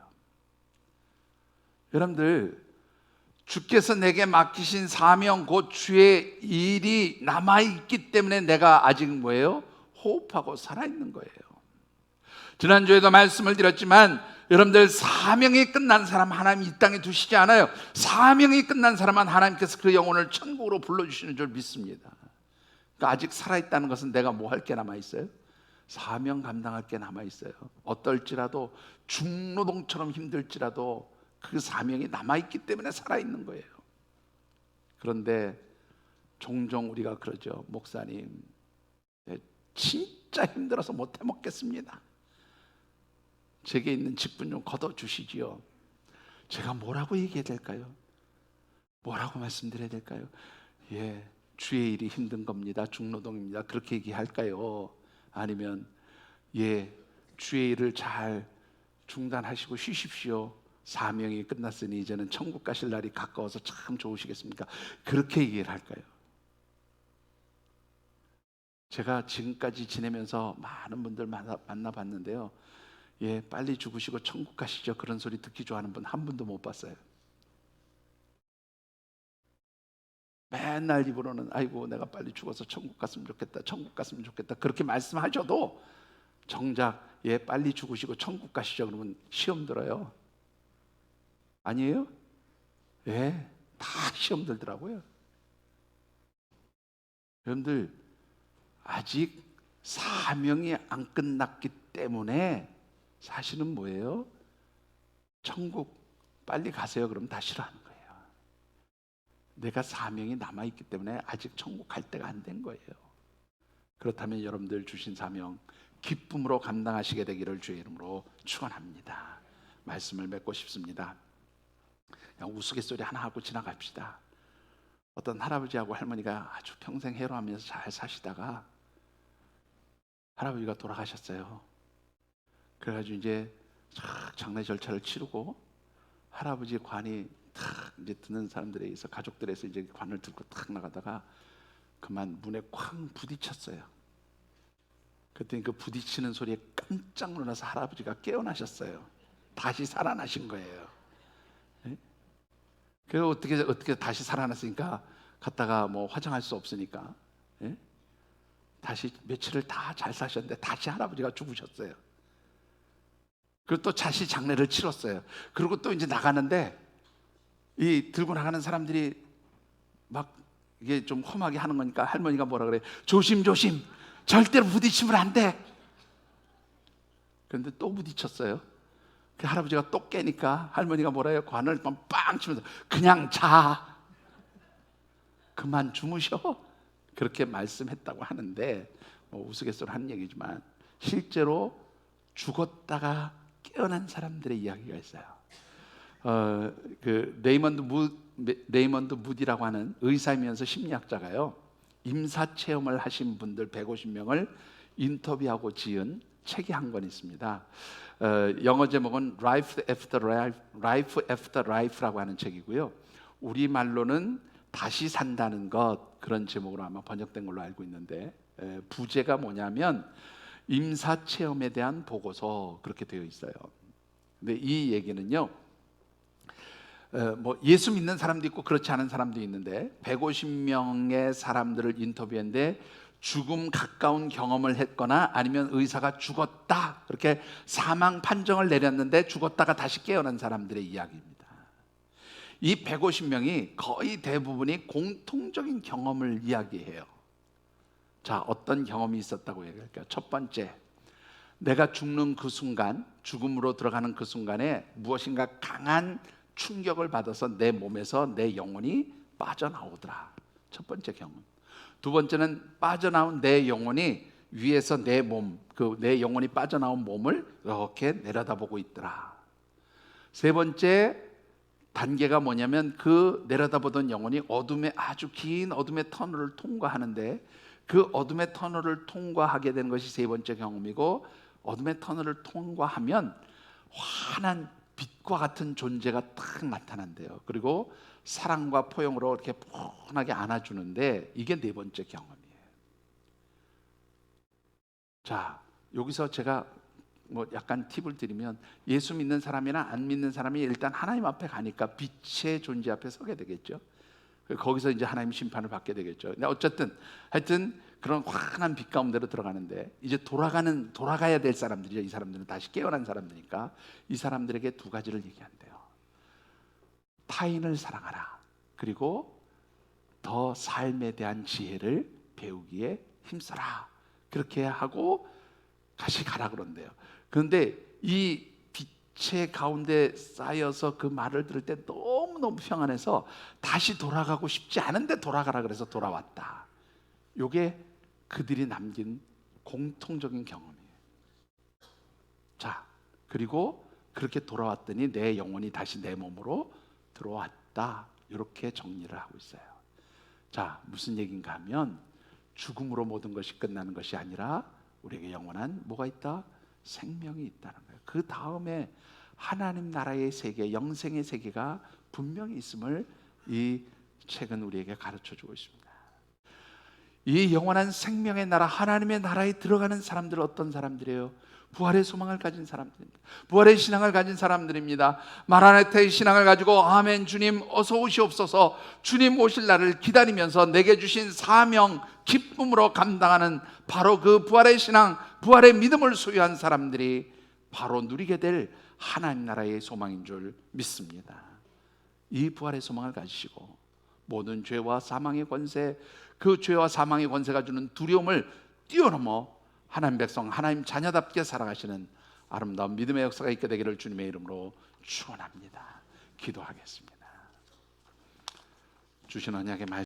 여러분들, 주께서 내게 맡기신 사명, 곧 주의 일이 남아있기 때문에 내가 아직 뭐예요? 호흡하고 살아있는 거예요. 지난주에도 말씀을 드렸지만 여러분들, 사명이 끝난 사람 하나님 이 땅에 두시지 않아요. 사명이 끝난 사람은 하나님께서 그 영혼을 천국으로 불러주시는 줄 믿습니다. 그러니까 아직 살아있다는 것은 내가 뭐 할 게 남아있어요? 사명 감당할 게 남아있어요. 어떨지라도 중노동처럼 힘들지라도 그 사명이 남아있기 때문에 살아있는 거예요. 그런데 종종 우리가 그러죠. 목사님, 진짜 힘들어서 못 해먹겠습니다. 제게 있는 직분 좀 걷어주시지요. 제가 뭐라고 얘기해야 될까요? 뭐라고 말씀드려야 될까요? 예, 주의 일이 힘든 겁니다. 중노동입니다. 그렇게 얘기할까요? 아니면 예, 주의 일을 잘 중단하시고 쉬십시오. 사명이 끝났으니 이제는 천국 가실 날이 가까워서 참 좋으시겠습니까? 그렇게 얘기를 할까요? 제가 지금까지 지내면서 많은 분들 만나봤는데요. 예, 빨리 죽으시고 천국 가시죠, 그런 소리 듣기 좋아하는 분 한 분도 못 봤어요. 맨날 입으로는 아이고 내가 빨리 죽어서 천국 갔으면 좋겠다, 천국 갔으면 좋겠다, 그렇게 말씀하셔도 정작 예, 빨리 죽으시고 천국 가시죠 그러면 시험 들어요. 아니에요? 예, 다 시험 들더라고요. 여러분들, 아직 사명이 안 끝났기 때문에 사실은 뭐예요? 천국 빨리 가세요 그러면 다 싫어하는 거예요. 내가 사명이 남아있기 때문에 아직 천국 갈 때가 안 된 거예요. 그렇다면 여러분들 주신 사명 기쁨으로 감당하시게 되기를 주의 이름으로 축원합니다. 말씀을 맺고 싶습니다. 그냥 우스갯소리 하나 하고 지나갑시다. 어떤 할아버지하고 할머니가 아주 평생 해로하면서 잘 사시다가 할아버지가 돌아가셨어요. 그래가지고 이제 장례 절차를 치르고 할아버지 관이 탁 이제 듣는 사람들에 의해서 가족들에서 이제 관을 들고 탁 나가다가 그만 문에 쾅 부딪혔어요. 그랬더니 그 부딪히는 소리에 깜짝 놀라서 할아버지가 깨어나셨어요. 다시 살아나신 거예요. 예? 그래서 어떻게 다시 살아났으니까 갔다가 뭐 화장할 수 없으니까 예? 다시 며칠을 다 잘 사셨는데 다시 할아버지가 죽으셨어요. 그리고 또 다시 장례를 치렀어요. 그리고 또 이제 나가는데 이 들고 나가는 사람들이 막 이게 좀 험하게 하는 거니까 할머니가 뭐라 그래? 조심조심, 절대로 부딪히면 안 돼. 그런데 또 부딪혔어요. 그 할아버지가 또 깨니까 할머니가 뭐라 해요? 관을 빵 치면서 그냥 자, 그만 주무셔, 그렇게 말씀했다고 하는데 뭐 우스갯소리 하는 얘기지만 실제로 죽었다가 깨어난 사람들의 이야기가 있어요. 그 레이먼드 무디라고 하는 의사이면서 심리학자가요, 임사 체험을 하신 분들 150명을 인터뷰하고 지은 책이 한 권 있습니다. 영어 제목은 Life After Life라고 하는 책이고요. 우리 말로는 다시 산다는 것, 그런 제목으로 아마 번역된 걸로 알고 있는데 부제가 뭐냐면 임사 체험에 대한 보고서, 그렇게 되어 있어요. 근데 이 얘기는요, 뭐 예수 믿는 사람도 있고 그렇지 않은 사람도 있는데 150명의 사람들을 인터뷰했는데 죽음 가까운 경험을 했거나 아니면 의사가 죽었다 그렇게 사망 판정을 내렸는데 죽었다가 다시 깨어난 사람들의 이야기입니다. 이 150명이 거의 대부분이 공통적인 경험을 이야기해요. 자, 어떤 경험이 있었다고 얘기할까요? 첫 번째, 내가 죽는 그 순간, 죽음으로 들어가는 그 순간에 무엇인가 강한 충격을 받아서 내 몸에서 내 영혼이 빠져나오더라. 첫 번째 경험. 두 번째는 빠져나온 내 영혼이 위에서 내 몸, 내 영혼이 빠져나온 몸을 이렇게 내려다보고 있더라. 세 번째, 단계가 뭐냐면 그 내려다보던 영혼이 어둠의 아주 긴 어둠의 터널을 통과하는데 그 어둠의 터널을 통과하게 되는 것이 세 번째 경험이고, 어둠의 터널을 통과하면 환한 빛과 같은 존재가 딱 나타난대요. 그리고 사랑과 포용으로 이렇게 푸근하게 안아주는데, 이게 네 번째 경험이에요. 자, 여기서 제가 뭐 약간 팁을 드리면, 예수 믿는 사람이나 안 믿는 사람이 일단 하나님 앞에 가니까 빛의 존재 앞에 서게 되겠죠. 거기서 이제 하나님 심판을 받게 되겠죠. 근데 어쨌든 하여튼 그런 환한 빛 가운데로 들어가는데, 이제 돌아가야 될 사람들이죠. 이 사람들은 다시 깨어난 사람들이니까 이 사람들에게 두 가지를 얘기한대요. 타인을 사랑하라. 그리고 더 삶에 대한 지혜를 배우기에 힘써라. 그렇게 하고 다시 가라 그런대요. 그런데 이 빛의 가운데 쌓여서 그 말을 들을 때 너무너무 평안해서 다시 돌아가고 싶지 않은데 돌아가라 그래서 돌아왔다. 이게 그들이 남긴 공통적인 경험이에요. 자, 그리고 그렇게 돌아왔더니 내 영혼이 다시 내 몸으로 들어왔다. 이렇게 정리를 하고 있어요. 자, 무슨 얘기인가 하면, 죽음으로 모든 것이 끝나는 것이 아니라 우리에게 영원한 뭐가 있다? 생명이 있다는 거예요. 그 다음에 하나님 나라의 세계, 영생의 세계가 분명히 있음을 이 책은 우리에게 가르쳐주고 있습니다. 이 영원한 생명의 나라, 하나님의 나라에 들어가는 사람들은 어떤 사람들이에요? 부활의 소망을 가진 사람들입니다. 부활의 신앙을 가진 사람들입니다. 마라나타의 신앙을 가지고 아멘 주님 어서 오시옵소서, 주님 오실 날을 기다리면서 내게 주신 사명 기쁨으로 감당하는 바로 그 부활의 신앙, 부활의 믿음을 소유한 사람들이 바로 누리게 될 하나님 나라의 소망인 줄 믿습니다. 이 부활의 소망을 가지시고 모든 죄와 사망의 권세, 그 죄와 사망의 권세가 주는 두려움을 뛰어넘어 하나님 백성, 하나님 자녀답게 살아가시는 아름다운 믿음의 역사가 있게 되기를 주님의 이름으로 축원합니다. 기도하겠습니다. 주신 언약의 말씀